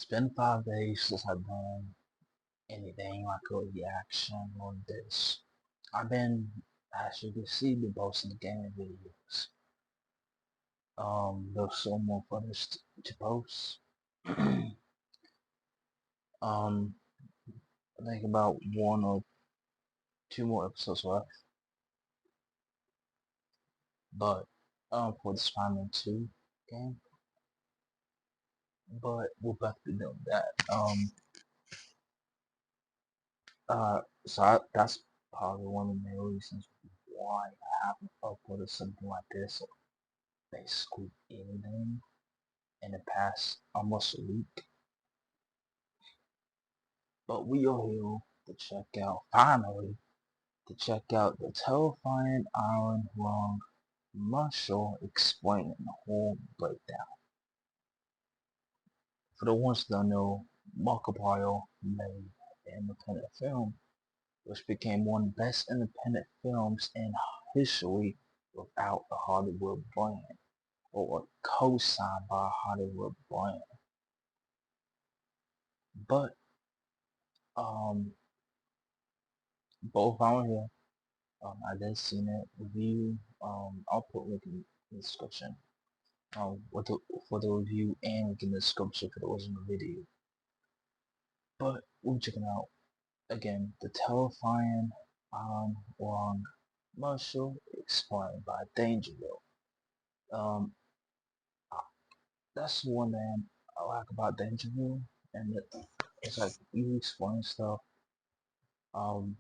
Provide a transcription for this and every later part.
It's been 5 days since I've done anything like a reaction on this. I've been, as you can see, been posting gaming videos. There's so more footage to post. I think about 1 or 2 more episodes left. But for the Spider-Man 2 game. But we're about to be doing that. That's probably one of the main reasons why I haven't uploaded something like this, or basically anything, in the past almost a week. But we are here to check out, finally, to check out the terrifying Iron Lung Marshall explaining the whole breakdown. For the ones that don't know, Markiplier made an independent film which became one of the best independent films in history without a Hollywood brand, or co-signed by a Hollywood brand. But both out here, I did see that review. I'll put link in the description. For the review and link in the description for the original video. But we're checking out again the terrifying Iron Lung Marshall explained by Dangerville. That's one thing I like about Dangerville, and it's like you explain stuff,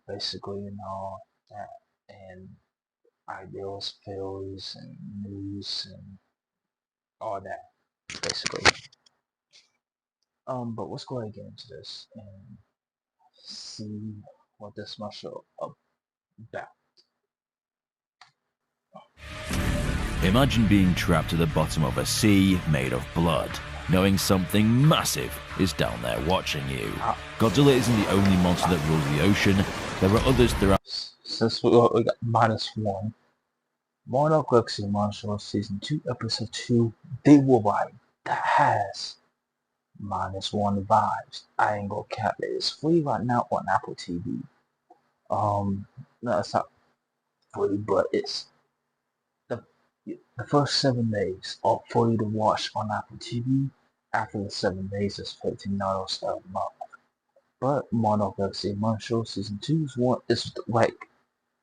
basically, and all that, and ideas, theories, and news, and all that, basically. But let's go ahead and get into this and see what this Marshall about. Imagine being trapped at the bottom of a sea made of blood, knowing something massive is down there watching you. Godzilla isn't the only monster that rules the ocean. There are others throughout. Since we got -1, Monarch Galaxy Marshall Season 2, Episode 2, They Will Ride, that has -1 vibes. I ain't gonna cap it. It's free right now on Apple TV. No, it's not free, but it's the first 7 days are free to watch on Apple TV. After the 7 days, it's $15 a month. But Monarch Galaxy Marshall Season 2 is like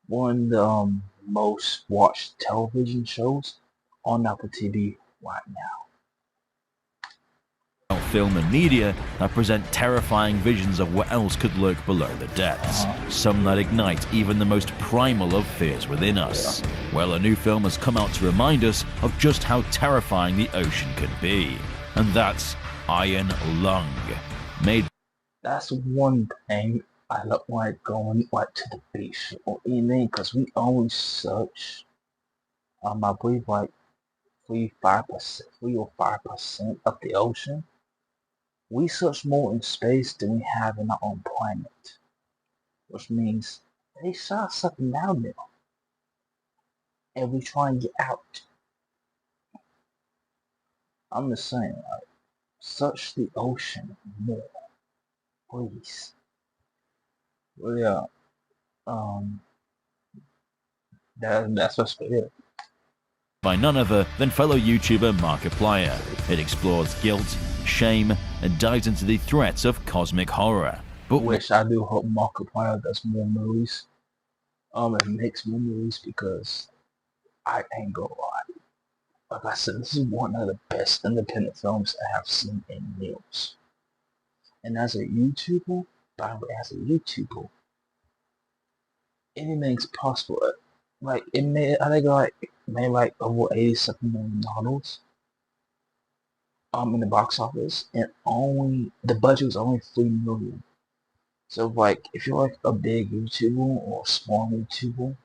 one of the most watched television shows on Apple TV right now. Film and media that present terrifying visions of what else could lurk below the depths. Some that ignite even the most primal of fears within us. Well, a new film has come out to remind us of just how terrifying the ocean can be. And that's Iron Lung. That's one thing I look like going like to the beach or anything, because we always search, I believe like 3 or 5% of the ocean. We search more in space than we have in our own planet, which means they shot something down there, and we try and get out. I'm just saying, like, search the ocean more, please. Well, yeah, that's what's it. By none other than fellow YouTuber Markiplier. It explores guilt, shame, and dives into the threats of cosmic horror. But which I do hope Markiplier does more movies. And makes more movies, because I ain't gonna lie. Like I said, this is one of the best independent films I have seen in years. And as a YouTuber, anything's possible. Like it made, I think made like over $87 million in the box office, and only the budget was only $3 million. So like if you're like a big YouTuber or a small YouTuber,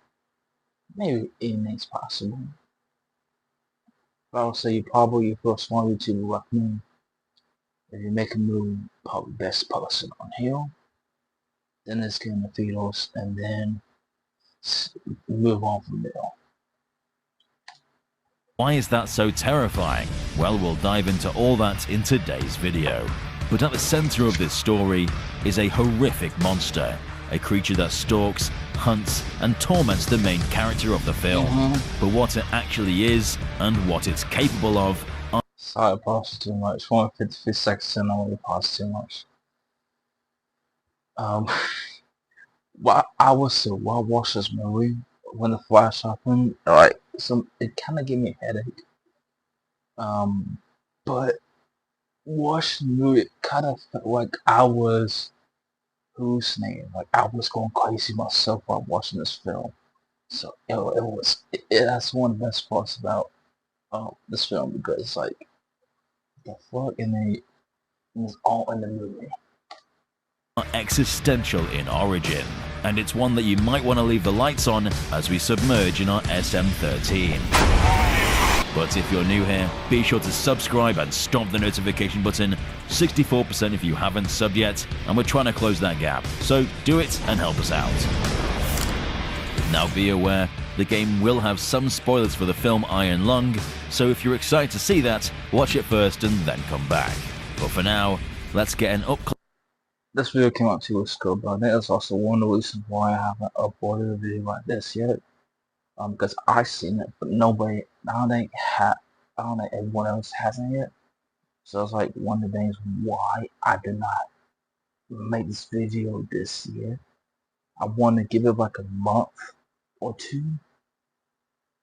maybe anything's possible. But I would say if you're a small YouTuber like me, if you make a movie, probably best person on here, then it's getting the theaters, and then move on from there. why is that so terrifying? Well, we'll dive into all that in today's video. But at the center of this story is a horrific monster, a creature that stalks, hunts, and torments the main character of the film. But what it actually is, and what it's capable of, sorry, I paused too much. 153 seconds and I only paused too much. Well, I watched this movie when the flash happened, like it kind of gave me a headache. But watching the movie, it kind of felt like I was like I was going crazy myself while watching this film. So that's one of the best parts about this film, because it's like the fuck, and it's all in the movie. Existential in origin, and it's one that you might want to leave the lights on as we submerge in our SM13. But if you're new here, be sure to subscribe and stomp the notification button. 64% if you haven't subbed yet, and we're trying to close that gap, so do it and help us out. Now be aware, the game will have some spoilers for the film Iron Lung, so if you're excited to see that, watch it first and then come back. But for now, let's get an up-close. This video came out 2 weeks ago, but I think that's also one of the reasons why I haven't uploaded a video like this yet. Because I've seen it, but nobody, I don't think everyone else hasn't yet. So it's like one of the things why I did not make this video this year. I want to give it like a month or two.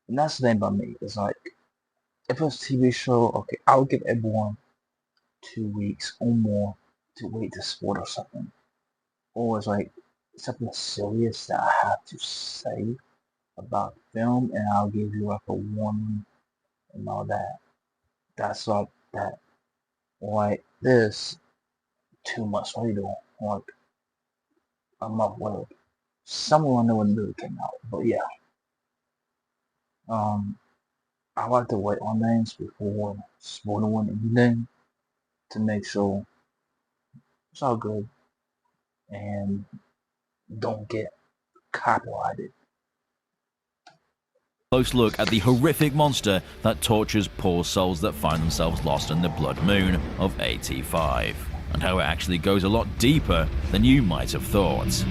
And that's the thing about me. It's like, if it was a TV show, okay, I would give everyone 2 weeks or more to wait to sport or something. Or it's like something serious that I have to say about the film, and I'll give you like a warning and all that. That's like that. Like this, too much later, like a month later. Someone knew when the movie came out, but yeah. I like to wait on things before spoiling anything to make sure it's all good and don't get copyrighted. Close look at the horrific monster that tortures poor souls that find themselves lost in the blood moon of AT5, and how it actually goes a lot deeper than you might have thought.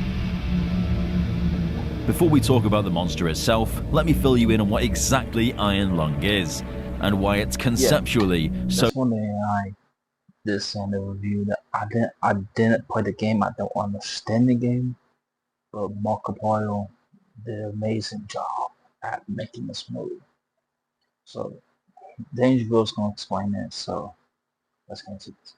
Before we talk about the monster itself, let me fill you in on what exactly Iron Lung is, and why it's conceptually so. That's one thing I did say in the review, that I didn't play the game, I don't understand the game, but Markiplier did an amazing job at making this movie. So Dangerville's gonna explain it, so let's get into this.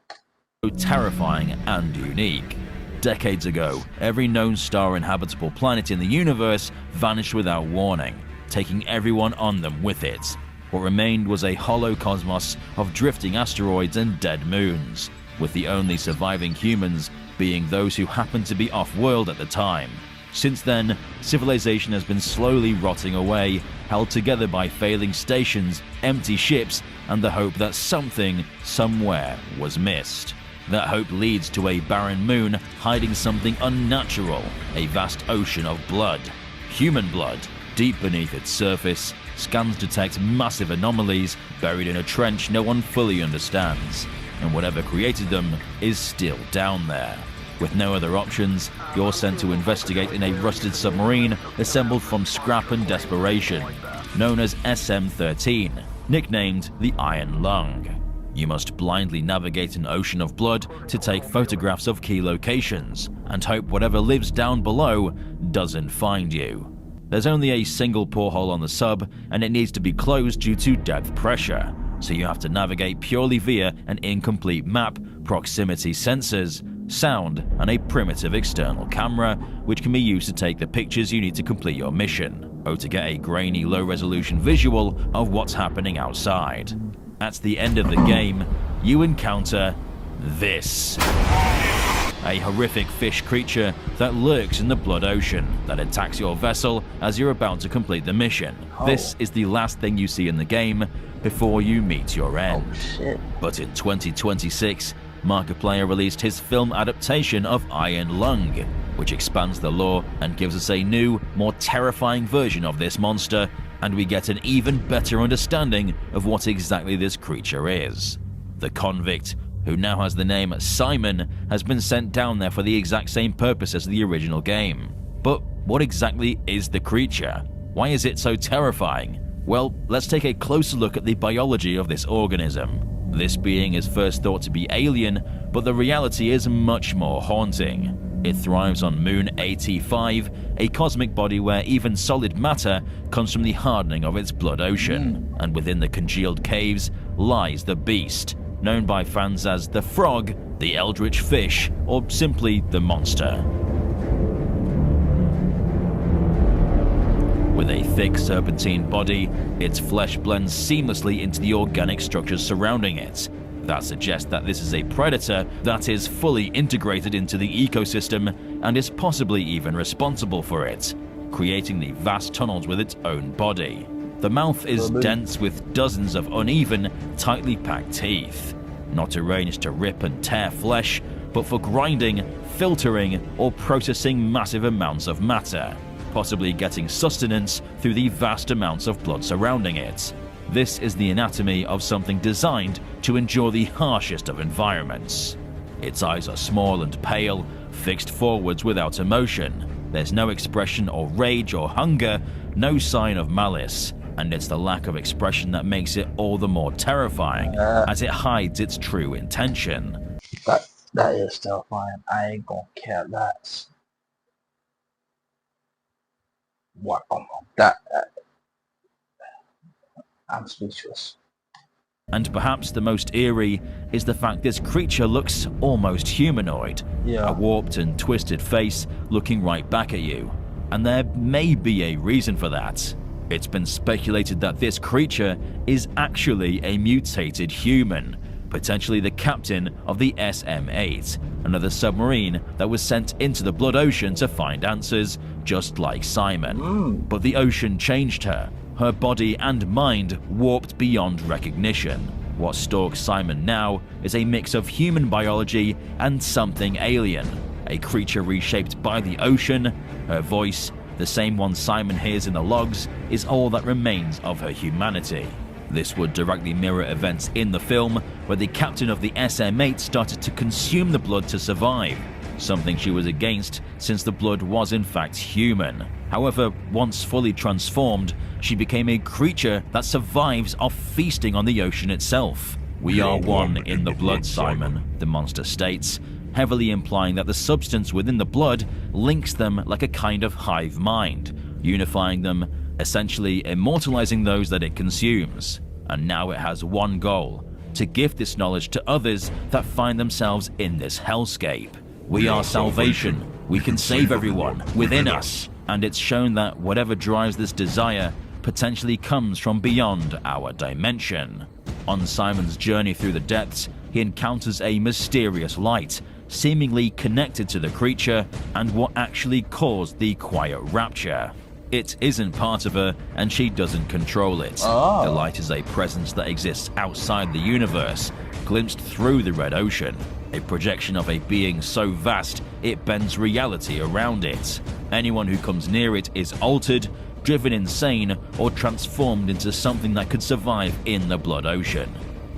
So terrifying and unique. Decades ago, every known star inhabitable planet in the universe vanished without warning, taking everyone on them with it. What remained was a hollow cosmos of drifting asteroids and dead moons, with the only surviving humans being those who happened to be off-world at the time. Since then, civilization has been slowly rotting away, held together by failing stations, empty ships, and the hope that something, somewhere, was missed. That hope leads to a barren moon hiding something unnatural, a vast ocean of blood. Human blood. Deep beneath its surface, scans detect massive anomalies buried in a trench no one fully understands, and whatever created them is still down there. With no other options, you're sent to investigate in a rusted submarine assembled from scrap and desperation, known as SM13, nicknamed the Iron Lung. You must blindly navigate an ocean of blood to take photographs of key locations, and hope whatever lives down below doesn't find you. There's only a single porthole on the sub, and it needs to be closed due to depth pressure, so you have to navigate purely via an incomplete map, proximity sensors, sound, and a primitive external camera, which can be used to take the pictures you need to complete your mission, or to get a grainy low-resolution visual of what's happening outside. At the end of the game, you encounter this. A horrific fish creature that lurks in the blood ocean that attacks your vessel as you're about to complete the mission. This is the last thing you see in the game before you meet your end. But in 2026, Markiplier released his film adaptation of Iron Lung, which expands the lore and gives us a new, more terrifying version of this monster, and we get an even better understanding of what exactly this creature is. The convict, who now has the name Simon, has been sent down there for the exact same purpose as the original game. But what exactly is the creature? Why is it so terrifying? Well, let's take a closer look at the biology of this organism. This being is first thought to be alien, but the reality is much more haunting. It thrives on Moon AT5, a cosmic body where even solid matter comes from the hardening of its blood ocean. And within the congealed caves lies the beast, known by fans as the Frog, the Eldritch Fish, or simply the Monster. With a thick serpentine body, its flesh blends seamlessly into the organic structures surrounding it. That suggests that this is a predator that is fully integrated into the ecosystem and is possibly even responsible for it, creating the vast tunnels with its own body. The mouth is dense with dozens of uneven, tightly packed teeth, not arranged to rip and tear flesh, but for grinding, filtering, or processing massive amounts of matter, possibly getting sustenance through the vast amounts of blood surrounding it. This is the anatomy of something designed to endure the harshest of environments. Its eyes are small and pale, fixed forwards without emotion. There's no expression or rage or hunger, no sign of malice, and it's the lack of expression that makes it all the more terrifying, as it hides its true intention. That is terrifying. I ain't gonna care that. What? I'm speechless. And perhaps the most eerie is the fact this creature looks almost humanoid. Yeah. A warped and twisted face looking right back at you. And there may be a reason for that. It's been speculated that this creature is actually a mutated human, potentially the captain of the SM-8, another submarine that was sent into the Blood Ocean to find answers, just like Simon. But the ocean changed her. Her body and mind warped beyond recognition. What stalks Simon now is a mix of human biology and something alien, a creature reshaped by the ocean. Her voice, the same one Simon hears in the logs, is all that remains of her humanity. This would directly mirror events in the film, where the captain of the SM-8 started to consume the blood to survive, something she was against since the blood was in fact human. However, once fully transformed, she became a creature that survives off feasting on the ocean itself. "We are one in the blood, Simon," the monster states, heavily implying that the substance within the blood links them like a kind of hive mind, unifying them, essentially immortalizing those that it consumes. And now it has one goal: to give this knowledge to others that find themselves in this hellscape. We are salvation. We can save everyone within us. And it's shown that whatever drives this desire potentially comes from beyond our dimension. On Simon's journey through the depths, he encounters a mysterious light, seemingly connected to the creature and what actually caused the quiet rapture. It isn't part of her, and she doesn't control it. The light is a presence that exists outside the universe, glimpsed through the red ocean, a projection of a being so vast it bends reality around it. Anyone who comes near it is altered, driven insane, or transformed into something that could survive in the blood ocean.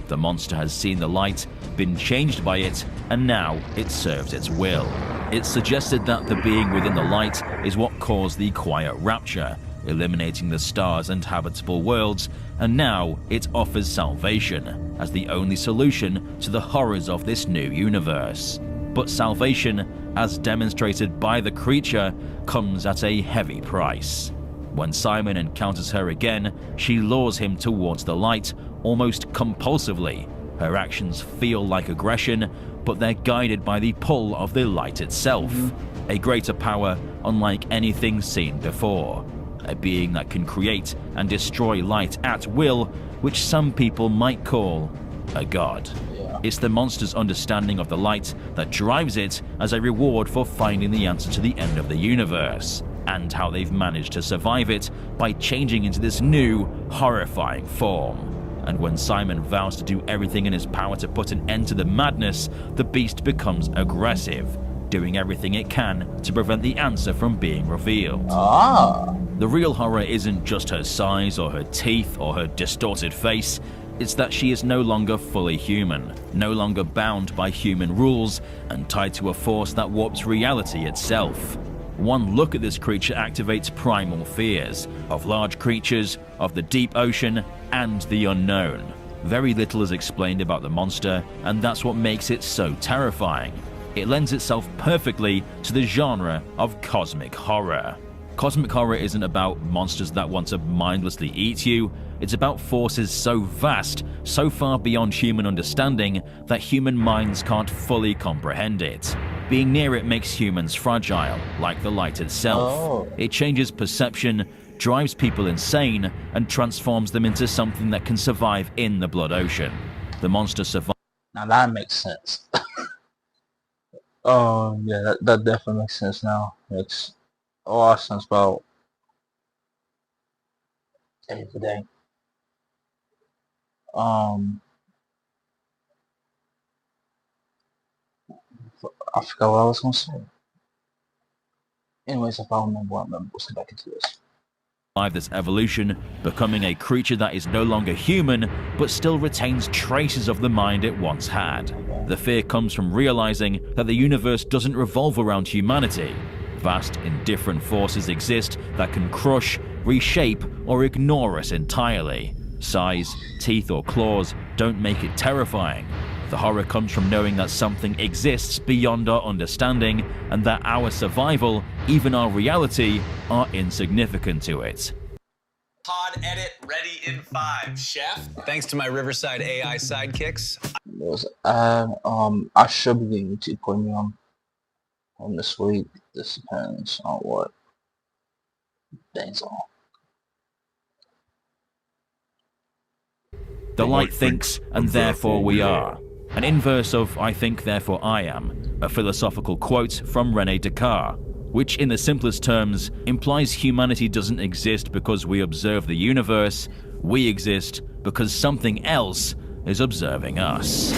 The monster has seen the light, been changed by it, and now it serves its will. It's suggested that the being within the light is what caused the quiet rapture, eliminating the stars and habitable worlds, and now it offers salvation as the only solution to the horrors of this new universe. But salvation, as demonstrated by the creature, comes at a heavy price. When Simon encounters her again, she lures him towards the light almost compulsively. Her actions feel like aggression, but they're guided by the pull of the light itself. A greater power unlike anything seen before. A being that can create and destroy light at will, which some people might call a god. It's the monster's understanding of the light that drives it as a reward for finding the answer to the end of the universe, and how they've managed to survive it by changing into this new, horrifying form. And when Simon vows to do everything in his power to put an end to the madness, the beast becomes aggressive, doing everything it can to prevent the answer from being revealed. The real horror isn't just her size or her teeth or her distorted face, It's that she is no longer fully human, no longer bound by human rules, and tied to a force that warps reality itself. One look at this creature activates primal fears of large creatures, of the deep ocean, and the unknown. Very little is explained about the monster, and that's what makes it so terrifying. It lends itself perfectly to the genre of cosmic horror. Cosmic horror isn't about monsters that want to mindlessly eat you. It's about forces so vast, so far beyond human understanding, that human minds can't fully comprehend it. Being near it makes humans fragile, like the light itself. Oh. It changes perception, drives people insane, and transforms them into something that can survive in the blood ocean. The monster survives. Now that makes sense. Yeah, that definitely makes sense now. Makes a lot of sense about everything. I forgot what I was gonna say. Anyways, if I remember, we'll get back into this. This evolution, becoming a creature that is no longer human, but still retains traces of the mind it once had. The fear comes from realizing that the universe doesn't revolve around humanity. Vast, indifferent forces exist that can crush, reshape, or ignore us entirely. Size, teeth, or claws don't make it terrifying. The horror comes from knowing that something exists beyond our understanding, and that our survival, even our reality, are insignificant to it. Pod edit ready in 5. Chef, thanks to my Riverside AI sidekicks. I should be getting YouTube Premium on this week. This depends on what things are. The light thinks, and therefore we are. An inverse of I think, therefore I am, a philosophical quote from René Descartes, which in the simplest terms implies humanity doesn't exist because we observe the universe, we exist because something else is observing us.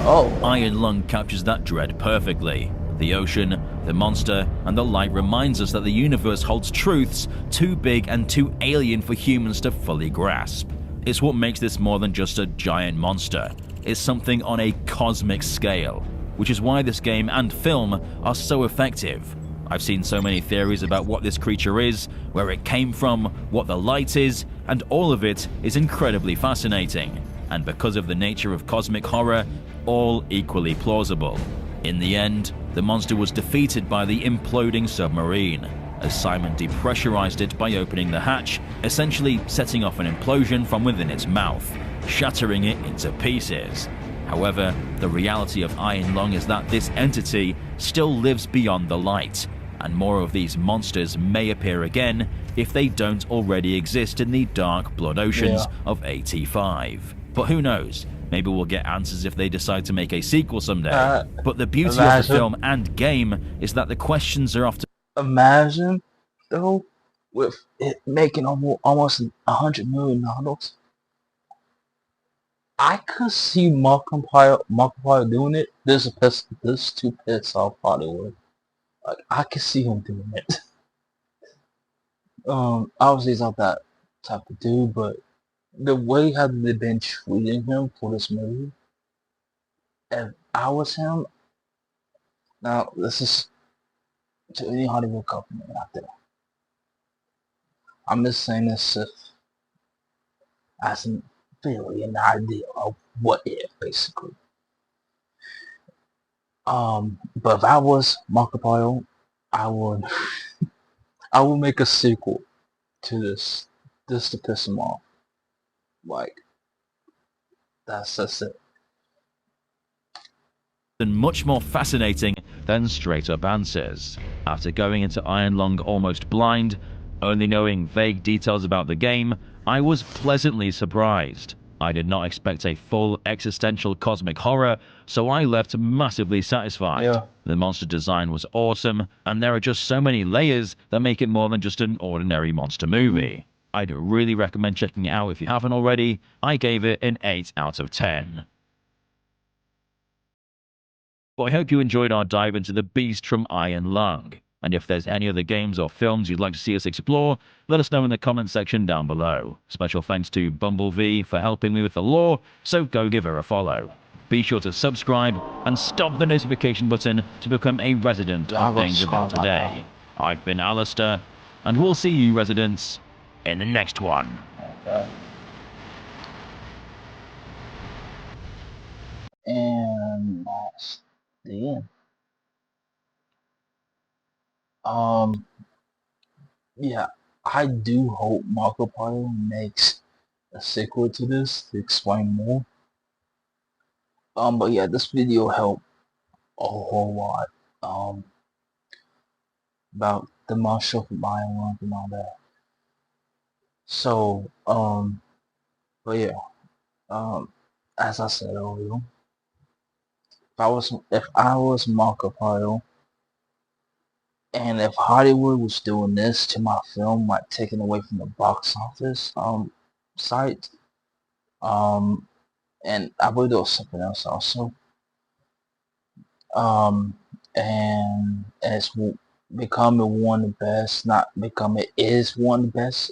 Oh. Iron Lung captures that dread perfectly. The ocean, the monster, and the light reminds us that the universe holds truths too big and too alien for humans to fully grasp. It's what makes this more than just a giant monster. It's something on a cosmic scale, which is why this game and film are so effective. I've seen so many theories about what this creature is, where it came from, what the light is, and all of it is incredibly fascinating. And because of the nature of cosmic horror, all equally plausible. In the end, the monster was defeated by the imploding submarine, as Simon depressurized it by opening the hatch, essentially setting off an implosion from within its mouth, shattering it into pieces. However, the reality of Iron Lung is that this entity still lives beyond the light, and more of these monsters may appear again if they don't already exist in the dark blood oceans of AT5. But who knows? Maybe we'll get answers if they decide to make a sequel someday. But the beauty of the film and game is that the questions are often... Imagine, though, with it making almost $100 million. I could see Markiplier doing it. This too pissed off Hollywood. Like, I could see him doing it. Obviously he's not that type of dude, but the way how they've been treating him for this movie, if I was him, now this is to any Hollywood company out there. I'm just saying this as an really an idea of what if, basically. But if I was Markiplier, I would I would make a sequel to this to piss him off. Like, that's it. And much more fascinating than straight up answers. After going into Iron Lung almost blind, only knowing vague details about the game, I was pleasantly surprised. I did not expect a full existential cosmic horror, so I left massively satisfied. Yeah. The monster design was awesome, and there are just so many layers that make it more than just an ordinary monster movie. I'd really recommend checking it out if you haven't already. I gave it an 8 out of 10. Well, I hope you enjoyed our dive into the beast from Iron Lung. And if there's any other games or films you'd like to see us explore, let us know in the comment section down below. Special thanks to Bumblebee for helping me with the lore, so go give her a follow. Be sure to subscribe and stop the notification button to become a resident of Things About Today. I've been Alistair, and we'll see you residents in the next one. Okay. And that's the end. Yeah, I do hope Markiplier makes a sequel to this to explain more. But yeah, this video helped a whole lot. About the monster from Iron and all that. So, but yeah, as I said earlier, if I was Markiplier, and if Hollywood was doing this to my film, like taking away from the box office site, and I believe there was something else also, and it's becoming one of the best, not becoming, it is one of the best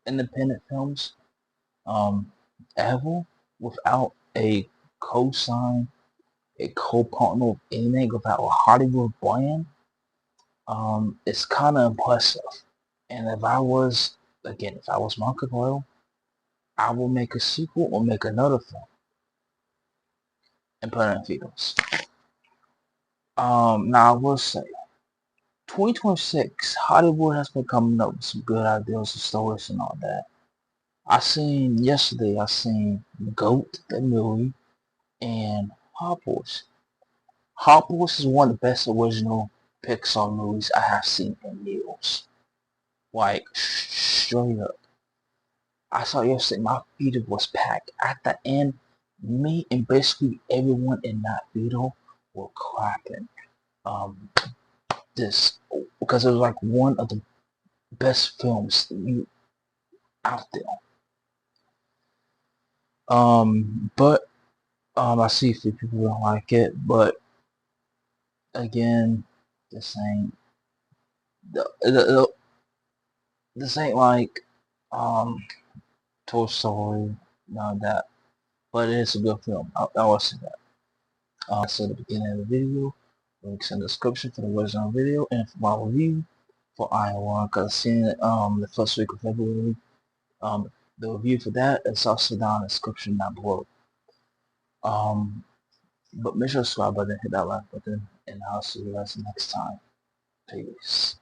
independent films ever, without a co-sign, a co-partner of anything, without a Hollywood brand. It's kind of impressive. And if I was Markiplier, I will make a sequel or make another film and put it in theaters. Now I will say, 2026, Hollywood has been coming up with some good ideas and stories and all that. Yesterday I seen Goat, the movie, and Hot Wheels. Hot Wheels is one of the best original Pixar movies I have seen in years. Like, straight up. I saw yesterday, my theater was packed. At the end, me and basically everyone in that theater were clapping. Because it was like one of the best films out there. But I see a few people don't like it, but again, this ain't like Toy Story, none of that. But it is a good film. I will say that. I said at the beginning of the video, links in the description for the original video and for my review for Iowa, because I've seen it the first week of February. The review for that is also down in the description down below. But make sure to subscribe button, hit that like button, and I'll see you guys next time. Peace.